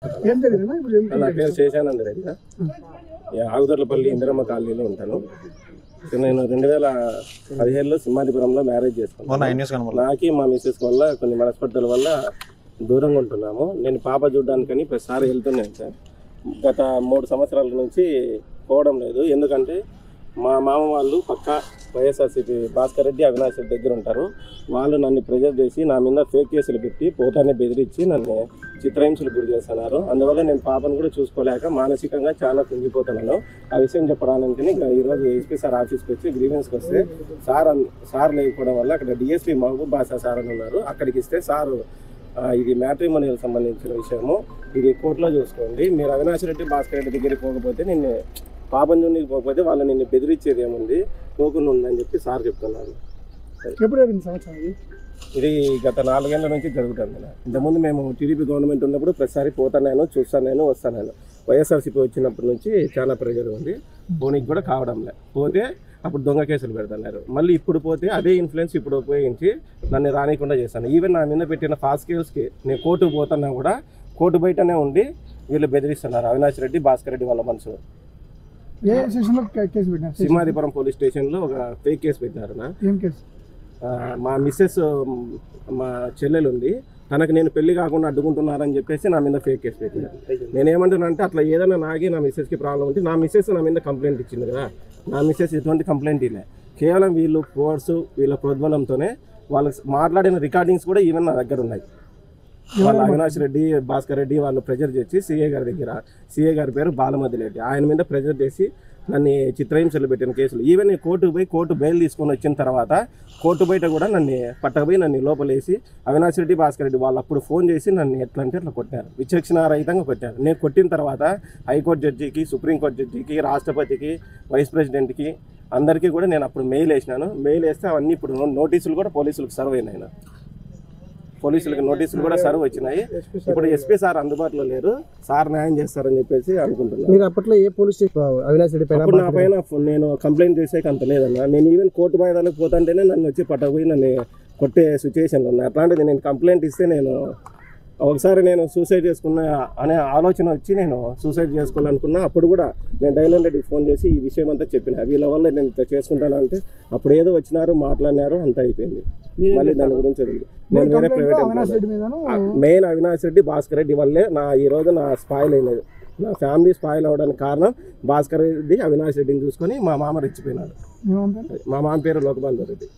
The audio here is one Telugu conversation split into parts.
నా పేరు శేషానంద రెడ్డి, ఆగుదర్లపల్లి ఇందిరమ్మ కాలనీలో ఉంటాను. నేను 2015లో సింహాదిపురంలో మ్యారేజ్ చేసుకున్నాను. నాకి మా మిస్సెస్ వల్ల కొన్ని మనస్పర్ధల వల్ల దూరంగా ఉంటున్నాము. నేను పాప చూడడానికని ప్రతిసారి వెళ్తున్నాను సార్. గత 3 సంవత్సరాల నుంచి పోవడం లేదు. ఎందుకంటే మా మామ వాళ్ళు పక్క వైఎస్ఆర్సీపీ భాస్కర్ రెడ్డి, అవినాష్ రెడ్డి దగ్గర ఉంటారు. వాళ్ళు నన్ను ప్రెజర్ చేసి నా మీద ఫేక్ కేసులు పెట్టి పోతానే బెదిరించి నన్ను చిత్రహింసలు గురి చేస్తున్నారు. అందువల్ల నేను పాపను కూడా చూసుకోలేక మానసికంగా చాలా కుంగిపోతున్నాను. ఆ విషయం చెప్పడానికి ఈరోజు ఎస్పీ సార్ ఆఫీస్కి వచ్చి గ్రీవెన్స్కి వస్తే సార్ లేకపోవడం వల్ల అక్కడ డిఎస్పీ మహబూబ్ బాషా సార్ అని ఉన్నారు. అక్కడికి ఇస్తే సారు ఇది మ్యాట్రిమోనియల్ సంబంధించిన విషయము, ఇది కోర్టులో చూసుకోండి. మీరు అవినాష్ రెడ్డి, భాస్కర్ రెడ్డి దగ్గరికి పోకపోతే నిన్ను పాపం జూనికి పోకపోతే వాళ్ళు నిన్ను బెదిరించేది ఏముంది, పోకుండా ఉందని చెప్పి సార్ చెప్తున్నారు. ఇది గత 4 ఏళ్ల నుంచి జరుగుతుంది. ఇంతకుముందు మేము టీడీపీ గవర్నమెంట్ ఉన్నప్పుడు ప్రతిసారి పోతాను, చూస్తాను, వస్తాను. వైఎస్ఆర్సీపీ వచ్చినప్పటి నుంచి చాలా ప్రెజర్ ఉంది. పోనీకి కూడా కావడం లేదు. పోతే అప్పుడు దొంగ కేసులు పెడుతున్నారు. మళ్ళీ ఇప్పుడు పోతే అదే ఇన్ఫ్లుయెన్స్ ఇప్పుడు ఉపయోగించి నన్ను రానికుండా చేస్తాను. ఈవెన్ నా మీద పెట్టిన ఫాస్ట్ కేసుకి నేను కోర్టుకు పోతున్నా కూడా కోర్టు బయటనే ఉండి వీళ్ళు బెదిరిస్తున్నారు. అవినాష్ రెడ్డి, భాస్కర్ రెడ్డి వాళ్ళ మనుషులు సింహాదిపురం పోలీస్ స్టేషన్లో ఒక ఫేక్ కేసు పెట్టినారు. మా మిస్సెస్, మా చెల్లెలు ఉంది, తనకు నేను పెళ్లి కాకుండా అడ్డుకుంటున్నారని చెప్పేసి నా మీద ఫేక్ కేసు పెట్టినారు. నేనేమంటున్నా అంటే అట్లా ఏదైనా నాకి నా మిస్సెస్కి ప్రాబ్లం ఉంటే నా మిస్సెస్ నా మీద కంప్లైంట్ ఇచ్చింది కదా. నా మిస్సెస్ ఎటువంటి కంప్లైంట్ ఇలే. కేవలం వీళ్ళు ఫోర్సు, వీళ్ళ ప్రోద్బలంతోనే వాళ్ళకి మాట్లాడిన రికార్డింగ్స్ కూడా ఈవెన్ నా దగ్గర ఉన్నాయి. వాళ్ళు అవినాష్ రెడ్డి, భాస్కర్ రెడ్డి వాళ్ళు ప్రెజర్ చేసి సిఏ గారి దగ్గర, సిఏ గారి పేరు బాలమద్ది రెడ్డి, ఆయన మీద ప్రెజర్ చేసి నన్ను చిత్రహింసలు పెట్టిన కేసులు. ఈవెన్ నేను కోర్టుకు పోయి కోర్టు బెయిల్ తీసుకొని వచ్చిన తర్వాత కోర్టు బయట కూడా నన్ను పట్టకపోయి నన్ను లోపలేసి అవినాష్ రెడ్డి, భాస్కర్ రెడ్డి వాళ్ళు అప్పుడు ఫోన్ చేసి నన్ను ఎట్లా అంటే అట్లా కొట్టారు, విచక్షణారహితంగా కొట్టారు. నేను కొట్టిన తర్వాత హైకోర్టు జడ్జికి, సుప్రీంకోర్టు జడ్జికి, రాష్ట్రపతికి, వైస్ ప్రెసిడెంట్కి అందరికీ కూడా నేను అప్పుడు మెయిల్ వేసినాను. మెయిల్ వేస్తే అవన్నీ ఇప్పుడు నోటీసులు కూడా పోలీసులకు సర్వ్ అయినాయి. పోలీసులకు నోటీసులు కూడా సర్వ్ వచ్చినాయి. ఇప్పుడు ఎస్పీ సార్ అందుబాటులో లేరు, సార్ న్యాయం చేస్తారని చెప్పేసి అనుకుంటున్నాను. మీరు అప్పట్లో ఏ పోలీస్ స్టేషన్ అవినాష్ రెడ్డి పైన నా పైన నేను కంప్లైంట్ చేసేకి అంత లేదన్నా. నేను ఈవెన్ కోర్టు బయటకు పోతుంటేనే నన్ను వచ్చి పట్టకపోయి నన్ను కొట్టే సిచ్యువేషన్లో ఉన్నాయి. అట్లాంటిది నేను కంప్లైంట్ ఇస్తే నేను ఒకసారి నేను సూసైడ్ చేసుకున్న అనే ఆలోచన వచ్చి నేను సూసైడ్ చేసుకోవాలనుకున్నా. అప్పుడు కూడా నేను డైలాన్ రెడ్డికి ఫోన్ చేసి ఈ విషయం అంతా చెప్పిన. వీళ్ళ వల్ల నేను ఇంత చేసుకుంటాను అంటే అప్పుడు ఏదో వచ్చినారు, మాట్లాడినారు, అంతా అయిపోయింది. మళ్ళీ దాని గురించి నేను వేరే ప్రైవేట్ మెయిన్ అవినాష్ రెడ్డి, భాస్కర్ రెడ్డి వల్లే ఈ రోజు నా స్పాయిల్ అయినది. నా ఫ్యామిలీ స్పాయిల్ అవ్వడానికి కారణం భాస్కర్ రెడ్డి, అవినాష్ రెడ్డిని చూసుకొని మా మామ రెచ్చిపోయినాడు. మా మామ పేరు లోకబాల్ రెడ్డి.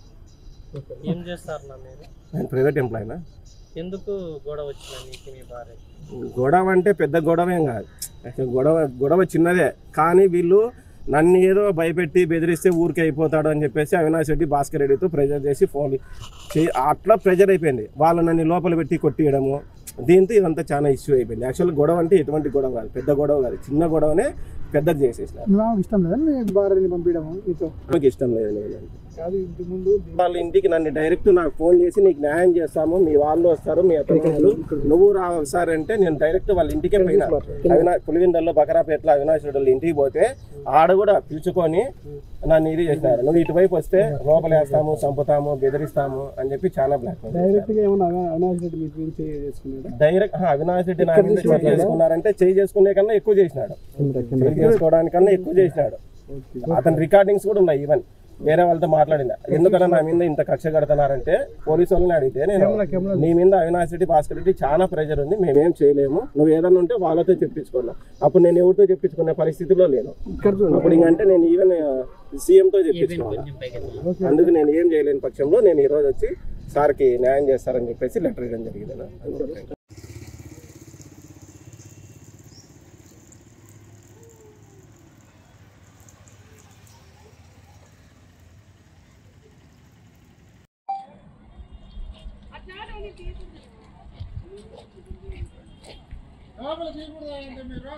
నేను ప్రైవేట్ ఎంప్లాయీనా. ఎందుకు గొడవ వచ్చింది? గొడవ అంటే పెద్ద గొడవ ఏం కాదు, గొడవ చిన్నదే. కానీ వీళ్ళు నన్ను ఏదో భయపెట్టి బెదిరిస్తే ఊరికే అయిపోతాడు అని చెప్పేసి అవినాష్ రెడ్డి, భాస్కర్ రెడ్డితో ప్రెజర్ చేసి ఫోన్ అట్లా ప్రెజర్ అయిపోయింది. వాళ్ళు నన్ను లోపల పెట్టి కొట్టియడము, దీంతో ఇదంతా చాలా ఇష్యూ అయిపోయింది. యాక్చువల్గా గొడవ అంటే ఎటువంటి గొడవ కాదు, పెద్ద గొడవ కాదు, చిన్న గొడవనే పెద్దది చేసేసినారు. ఇష్టం లేదు పంపించడం, నాకు ఇష్టం లేదు. నేను వాళ్ళ ఇంటికి నన్ను డైరెక్ట్ నాకు ఫోన్ చేసి నీకు న్యాయం చేస్తాము, మీ వాళ్ళు వస్తారు, మీ అతను నువ్వు ఒకసారి అంటే నేను డైరెక్ట్ వాళ్ళ ఇంటికే పోయినా. పులివిందల్లో బకరాపేటలో అవినాష్ రెడ్డి ఇంటికి పోతే ఆడ కూడా పిలుచుకొని నన్ను ఇది చేసినారు. నువ్వు ఇటువైపు వస్తే లోపలేస్తాము, చంపుతాము, బెదిరిస్తాము అని చెప్పి చాలా బ్లాక్. డైరెక్ట్ అవినాష్ రెడ్డి నా మీద చేసుకున్నారంటే చేయి చేసుకునే కన్నా ఎక్కువ చేసినాడు, చేసుకోవడానికన్నా ఎక్కువ చేసినాడు. అతని రికార్డింగ్స్ కూడా ఉన్నాయి. ఈవెన్ వేరే వాళ్ళతో మాట్లాడింది. ఎందుకన్నా నా మీద ఇంత కక్ష కడుతున్నారంటే పోలీసు వాళ్ళని అడిగితే నేను నీ మీద అవినాష్ రెడ్డి, భాస్కర్ రెడ్డి చాలా ప్రెజర్ ఉంది, మేమేం చేయలేము, నువ్వు ఏదన్నా ఉంటే వాళ్ళతో చెప్పించుకున్నా. అప్పుడు నేను ఎవరితో చెప్పించుకునే పరిస్థితిలో లేను. అప్పుడు ఇంకంటే నేను ఈవెన్ సీఎంతో చెప్పించుకోవాలి. అందుకు నేను ఏం చేయలేని పక్షంలో నేను ఈరోజు వచ్చి సార్కి న్యాయం చేస్తారని చెప్పేసి లెటర్ ఇవ్వడం జరిగింది. మీరు